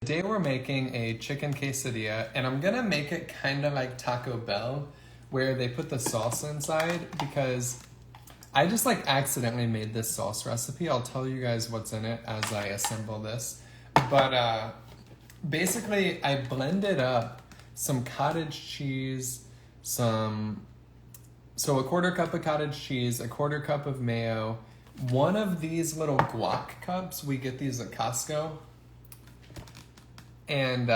Today we're making a chicken quesadilla, and I'm gonna make it kind of like Taco Bell, where they put the sauce inside, because I just like accidentally made this sauce recipe. I'll tell you guys what's in it as I assemble this. But basically I blended up some cottage cheese, so a quarter cup of cottage cheese, a quarter cup of mayo, one of these little guac cups, we get these at Costco, and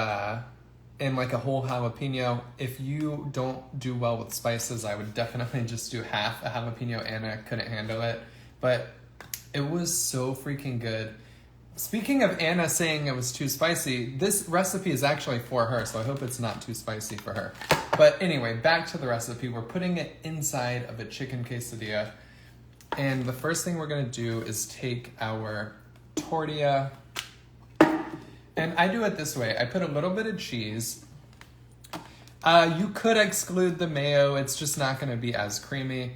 like a whole jalapeno. If you don't do well with spices, I would definitely just do half a jalapeno. Anna couldn't handle it, but it was so freaking good. Speaking of Anna saying it was too spicy, this recipe is actually for her, so I hope it's not too spicy for her. But anyway, back to the recipe. We're putting it inside of a chicken quesadilla, and the first thing we're gonna do is take our tortilla. And I do it this way. I put a little bit of cheese. You could exclude the mayo. It's just not going to be as creamy.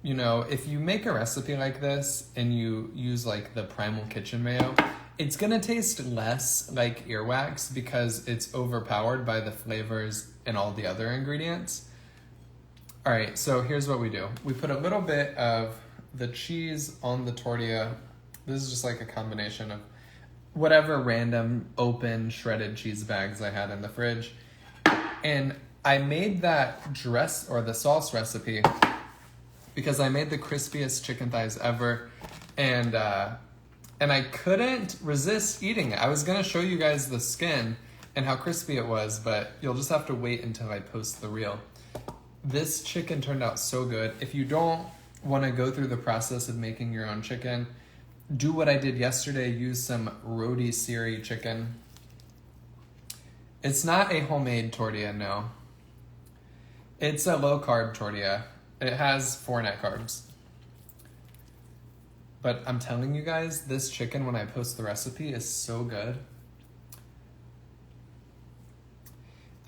You know, if you make a recipe like this and you use like the Primal Kitchen mayo, it's going to taste less like earwax because it's overpowered by the flavors and all the other ingredients. All right, so here's what we do. We put a little bit of the cheese on the tortilla. This is just like a combination of whatever random open shredded cheese bags I had in the fridge. And I made that dress or the sauce recipe because I made the crispiest chicken thighs ever, and I couldn't resist eating it. I was gonna show you guys the skin and how crispy it was, but you'll just have to wait until I post the reel. This chicken turned out so good. If you don't want to go through the process of making your own chicken, do what I did yesterday, use some rotisserie chicken. It's not a homemade tortilla, no. It's a low carb tortilla. It has 4 net carbs. But I'm telling you guys, this chicken, when I post the recipe, is so good.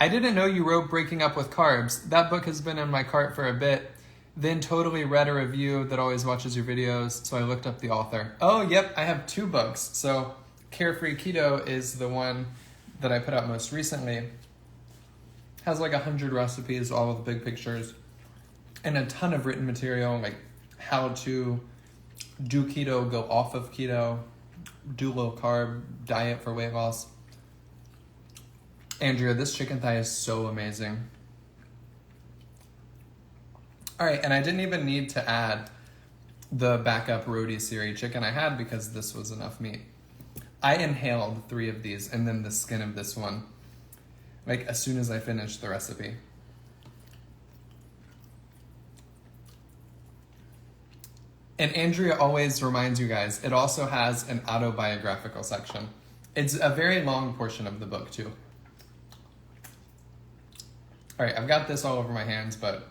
I didn't know you wrote Breaking Up with Carbs. That book has been in my cart for a bit. Then totally read a review that always watches your videos, so I looked up the author. Oh, yep, I have 2 books. So Carefree Keto is the one that I put out most recently. Has like 100 recipes, all with big pictures, and a ton of written material, like how to do keto, go off of keto, do low carb diet for weight loss. Andrea, this chicken thigh is so amazing. All right, and I didn't even need to add the backup rotisserie chicken I had because this was enough meat. I inhaled 3 of these and then the skin of this one, like as soon as I finished the recipe. And Andrea always reminds you guys, it also has an autobiographical section. It's a very long portion of the book too. All right, I've got this all over my hands, but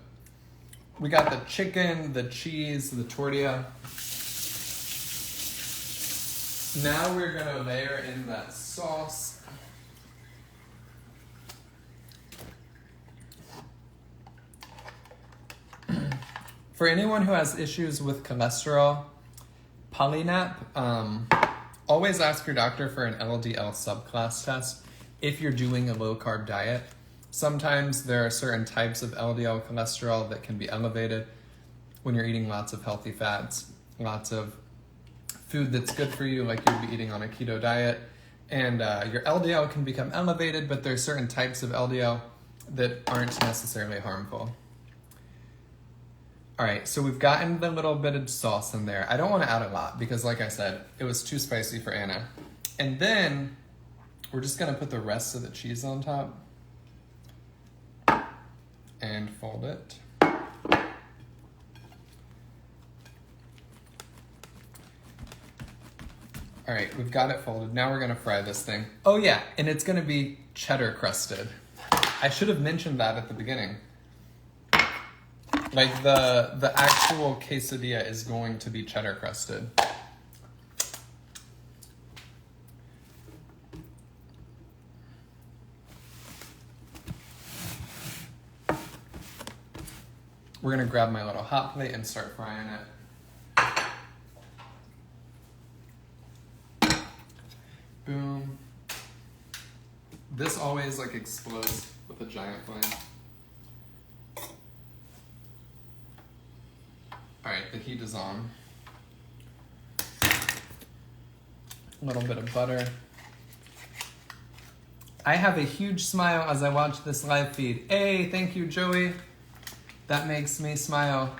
we got the chicken, the cheese, the tortilla. Now we're gonna layer in that sauce. For anyone who has issues with cholesterol, Polynap, always ask your doctor for an LDL subclass test if you're doing a low carb diet. Sometimes there are certain types of LDL cholesterol that can be elevated when you're eating lots of healthy fats, lots of food that's good for you, like you'd be eating on a keto diet. And your LDL can become elevated, but there are certain types of LDL that aren't necessarily harmful. All right, so we've gotten the little bit of sauce in there. I don't want to add a lot because, like I said, it was too spicy for Anna. And then we're just gonna put the rest of the cheese on top and fold it. All right, we've got it folded. Now we're gonna fry this thing. Oh yeah, and it's gonna be cheddar crusted. I should have mentioned that at the beginning. Like the actual quesadilla is going to be cheddar crusted. We're gonna grab my little hot plate and start frying it. Boom. This always like explodes with a giant flame. All right, the heat is on. A little bit of butter. I have a huge smile as I watch this live feed. Hey, thank you, Joey. That makes me smile.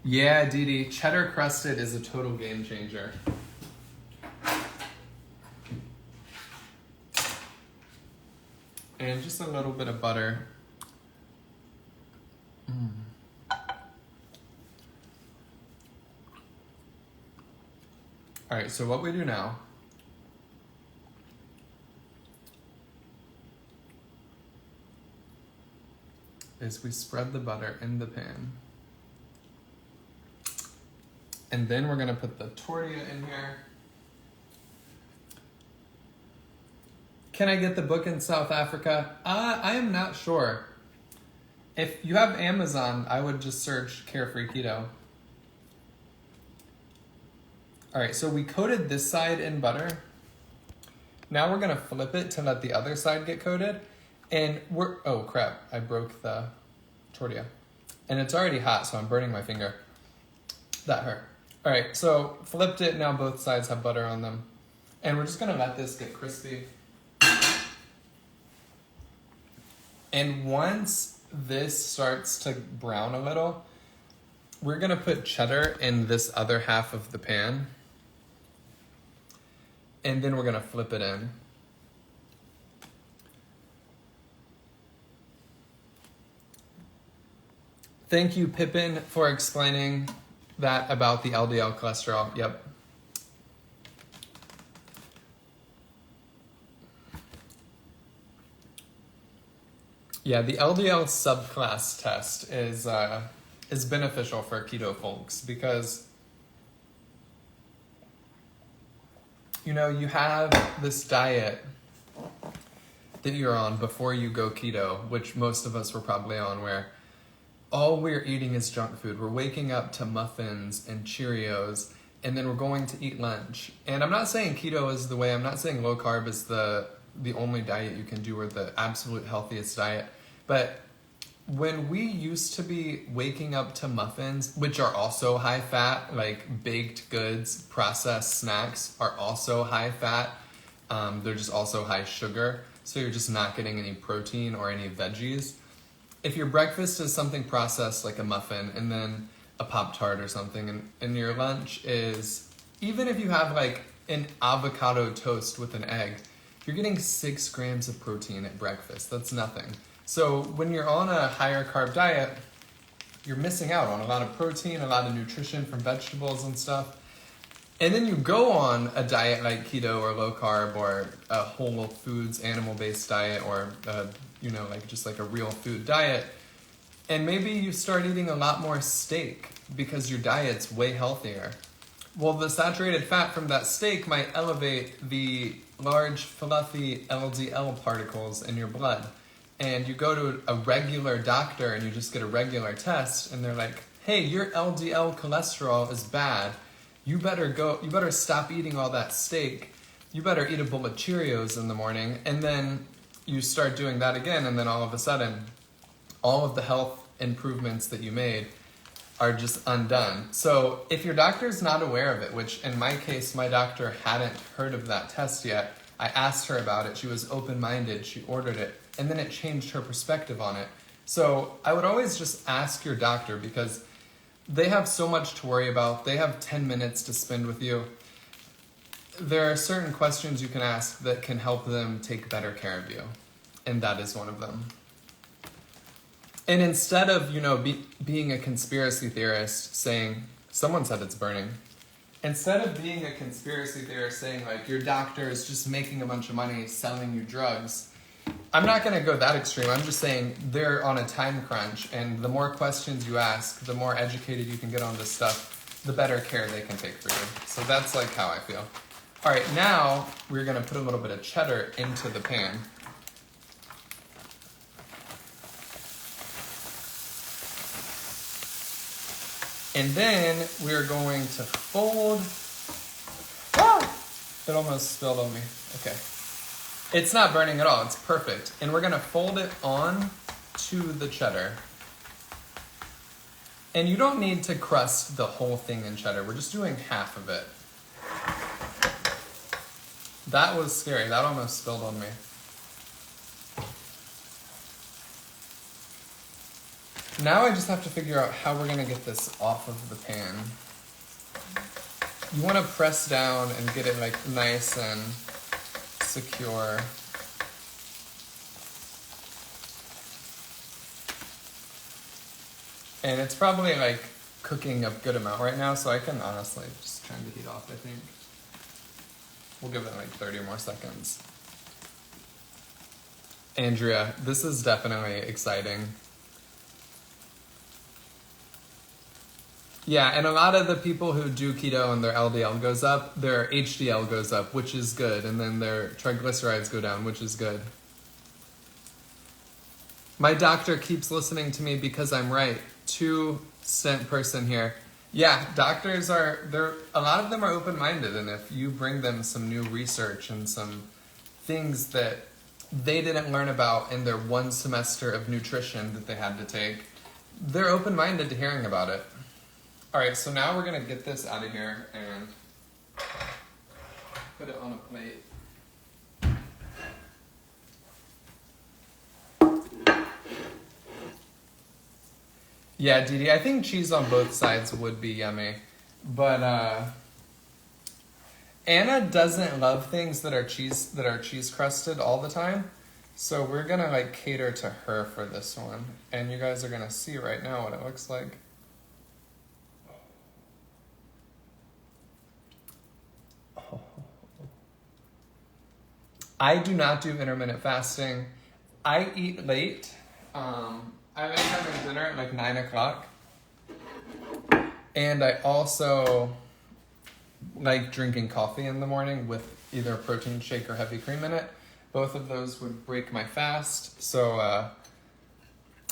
Yeah, Dee Dee, cheddar crusted is a total game changer. And just a little bit of butter. All right, so what we do now is we spread the butter in the pan. And then we're gonna put the tortilla in here. Can I get the book in South Africa? I am not sure. If you have Amazon, I would just search Carefree Keto. All right, so we coated this side in butter. Now we're gonna flip it to let the other side get coated. And oh crap, I broke the tortilla. And it's already hot, so I'm burning my finger. That hurt. All right, so flipped it, now both sides have butter on them. And we're just gonna let this get crispy. And once this starts to brown a little, we're gonna put cheddar in this other half of the pan. And then we're gonna flip it in. Thank you, Pippin, for explaining that about the LDL cholesterol. Yep. Yeah, the LDL subclass test is beneficial for keto folks because you know, you have this diet that you're on before you go keto, which most of us were probably on, where all we're eating is junk food. We're waking up to muffins and Cheerios, and then we're going to eat lunch. And I'm not saying keto is the way. I'm not saying low carb is the only diet you can do or the absolute healthiest diet. But when we used to be waking up to muffins, which are also high fat, like baked goods, processed snacks are also high fat. They're just also high sugar. So you're just not getting any protein or any veggies. If your breakfast is something processed like a muffin and then a Pop-Tart or something, and your lunch is, even if you have like an avocado toast with an egg, you're getting 6 grams of protein at breakfast. That's nothing. So when you're on a higher carb diet, you're missing out on a lot of protein, a lot of nutrition from vegetables and stuff. And then you go on a diet like keto or low carb or a whole foods animal-based diet or like just like a real food diet. And maybe you start eating a lot more steak because your diet's way healthier. Well, the saturated fat from that steak might elevate the large fluffy LDL particles in your blood. And you go to a regular doctor and you just get a regular test and they're like, hey, your LDL cholesterol is bad. You better stop eating all that steak. You better eat a bowl of Cheerios in the morning. And then you start doing that again, and then all of a sudden, all of the health improvements that you made are just undone. So if your doctor's not aware of it, which in my case, my doctor hadn't heard of that test yet, I asked her about it. She was open-minded. She ordered it, and then it changed her perspective on it. So I would always just ask your doctor because they have so much to worry about. They have 10 minutes to spend with you. There are certain questions you can ask that can help them take better care of you. And that is one of them. And instead of, being a conspiracy theorist saying, someone said it's burning. Instead of being a conspiracy theorist saying, like, your doctor is just making a bunch of money selling you drugs, I'm not going to go that extreme. I'm just saying they're on a time crunch. And the more questions you ask, the more educated you can get on this stuff, the better care they can take for you. So that's like how I feel. All right, now we're going to put a little bit of cheddar into the pan. And then we're going to fold. Ah! It almost spilled on me. Okay. It's not burning at all. It's perfect. And we're going to fold it on to the cheddar. And you don't need to crust the whole thing in cheddar. We're just doing half of it. That was scary. That almost spilled on me. Now I just have to figure out how we're going to get this off of the pan. You want to press down and get it like nice and secure. And it's probably like cooking a good amount right now, so I can honestly just turn the heat off, I think. We'll give it like 30 more seconds. Andrea, this is definitely exciting. Yeah, and a lot of the people who do keto and their LDL goes up, their HDL goes up, which is good, and then their triglycerides go down, which is good. My doctor keeps listening to me because I'm right. 2-cent person here. Yeah, doctors a lot of them are open-minded, and if you bring them some new research and some things that they didn't learn about in their 1 semester of nutrition that they had to take, they're open-minded to hearing about it. All right, so now we're gonna get this out of here and put it on a plate. Yeah, Dee Dee, I think cheese on both sides would be yummy. But Anna doesn't love things that are cheese crusted all the time. So we're gonna like cater to her for this one. And you guys are gonna see right now what it looks like. I do not do intermittent fasting. I eat late. I like having dinner at like 9 o'clock. And I also like drinking coffee in the morning with either a protein shake or heavy cream in it. Both of those would break my fast. So,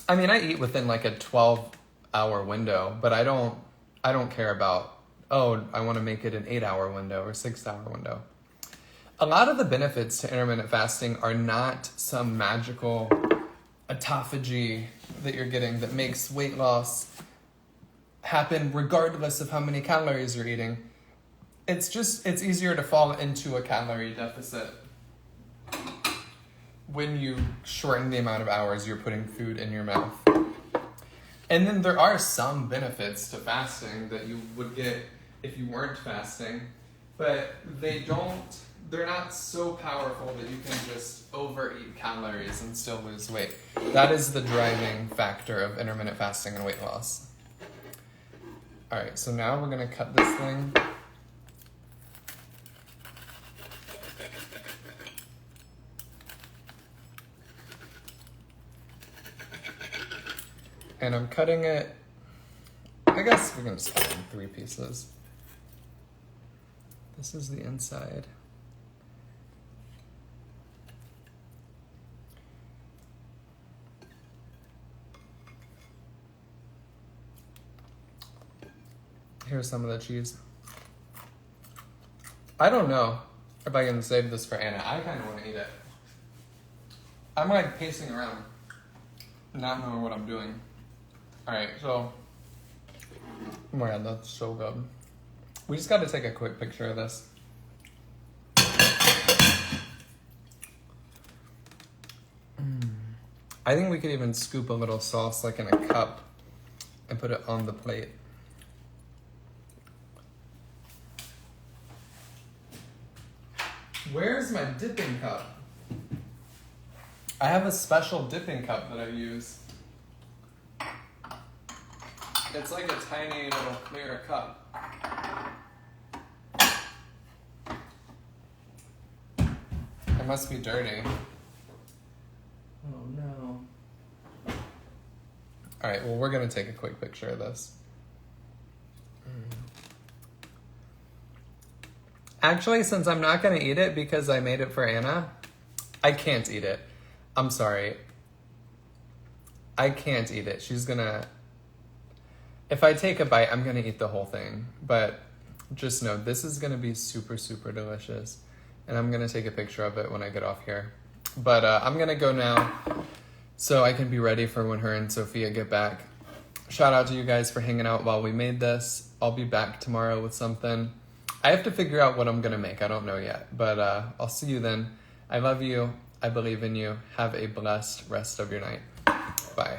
I mean, I eat within like a 12-hour window, but I don't care about, oh, I want to make it an 8-hour window or 6-hour window. A lot of the benefits to intermittent fasting are not some magical autophagy that you're getting that makes weight loss happen regardless of how many calories you're eating. It's easier to fall into a calorie deficit when you shorten the amount of hours you're putting food in your mouth. And then there are some benefits to fasting that you would get if you weren't fasting, but they're not so powerful that you can just overeat calories and still lose weight. That is the driving factor of intermittent fasting and weight loss. All right, so now we're gonna cut this thing. And I'm cutting it, I guess we're gonna just cut it in 3 pieces. This is the inside. Here's some of the cheese. I don't know if I can save this for Anna. I kind of want to eat it. I'm like pacing around, not knowing what I'm doing. All right, so, oh my God, that's so good. We just got to take a quick picture of this. I think we could even scoop a little sauce like in a cup and put it on the plate. Where's my dipping cup? I have a special dipping cup that I use. It's like a tiny little clear cup. It must be dirty. Oh no. All right, well, we're gonna take a quick picture of this. Actually, since I'm not gonna eat it because I made it for Anna, I can't eat it. I'm sorry. I can't eat it. She's gonna... If I take a bite, I'm gonna eat the whole thing. But just know, this is gonna be super, super delicious. and I'm gonna take a picture of it when I get off here. But I'm gonna go now so I can be ready for when her and Sophia get back. Shout out to you guys for hanging out while we made this. I'll be back tomorrow with something. I have to figure out what I'm gonna make. I don't know yet, but I'll see you then. I love you. I believe in you. Have a blessed rest of your night. Bye.